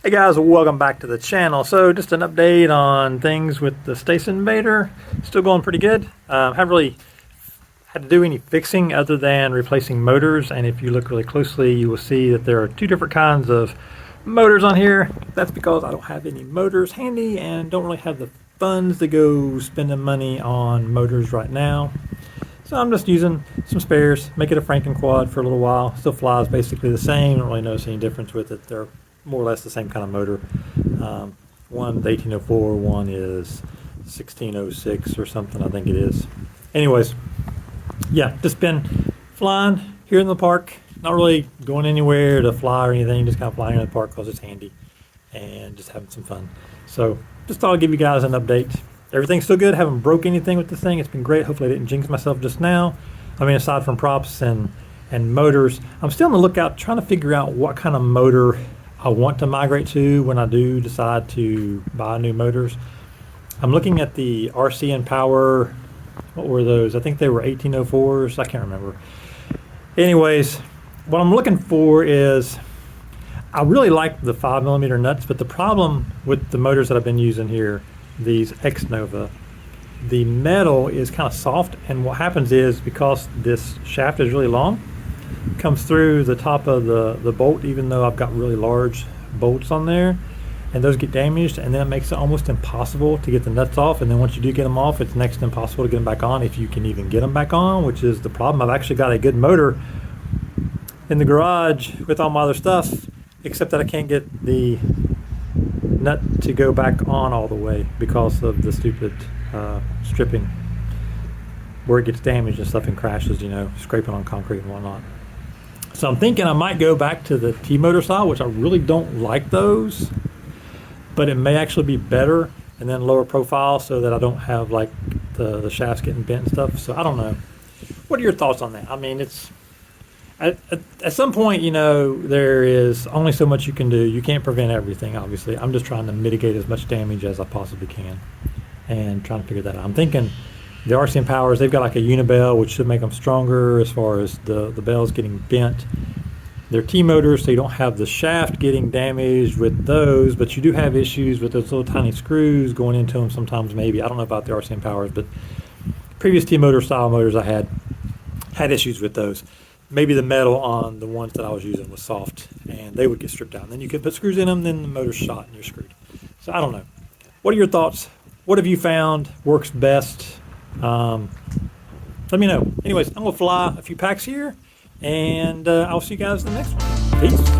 Hey guys, welcome back to the channel. So just an update on things with the Stace Invader. Still going pretty good. Haven't really had to do any fixing other than replacing motors, and if you look really closely you will see that there are two different kinds of motors on here. That's because I don't have any motors handy and don't really have the funds to go spending money on motors right now. So I'm just using some spares, make it a Franken quad for a little while. Still flies basically the same, don't really notice any difference with it. They're more or less the same kind of motor. One's 1804, one is 1606 or something, I think it is. Anyways, yeah, just been flying here in the park. Not really going anywhere to fly or anything, just kind of flying in the park because it's handy and just having some fun. So just thought I'd give you guys an update. Everything's still good, haven't broke anything with this thing. It's been great. Hopefully I didn't jinx myself just now. I mean, aside from props and motors, I'm still on the lookout trying to figure out what kind of motor I want to migrate to when I do decide to buy new motors. I'm looking at the RC and Power. What were those? I think they were 1804s. I can't remember. Anyways, what I'm looking for is, I really like the 5mm nuts, but the problem with the motors that I've been using here, these X Nova, the metal is kind of soft, and what happens is, because this shaft is really long, comes through the top of the bolt, even though I've got really large bolts on there, and those get damaged, and then it makes it almost impossible to get the nuts off. And then once you do get them off, it's next to impossible to get them back on, if you can even get them back on, which is the problem. I've actually got a good motor in the garage with all my other stuff, except that I can't get the nut to go back on all the way because of the stupid stripping, where it gets damaged and stuff and crashes, you know, scraping on concrete and whatnot. So I'm thinking I might go back to the T-motor style, which I really don't like those, but it may actually be better, and then lower profile so that I don't have like the shafts getting bent and stuff. So I don't know. What are your thoughts on that? I mean, it's at some point, you know, there is only so much you can do. You can't prevent everything, obviously. I'm just trying to mitigate as much damage as I possibly can and trying to figure that out. I'm thinking the RC Powers, they've got like a unibell, which should make them stronger as far as the bells getting bent. They're T-motors, so you don't have the shaft getting damaged with those, but you do have issues with those little tiny screws going into them sometimes, maybe. I don't know about the RC Powers, but previous T-motor style motors I had issues with those. Maybe the metal on the ones that I was using was soft, and they would get stripped out. And then you could put screws in them, then the motor's shot and you're screwed. So I don't know. What are your thoughts? What have you found works best? Let me know. Anyways, I'm going to fly a few packs here, and I'll see you guys in the next one. Peace.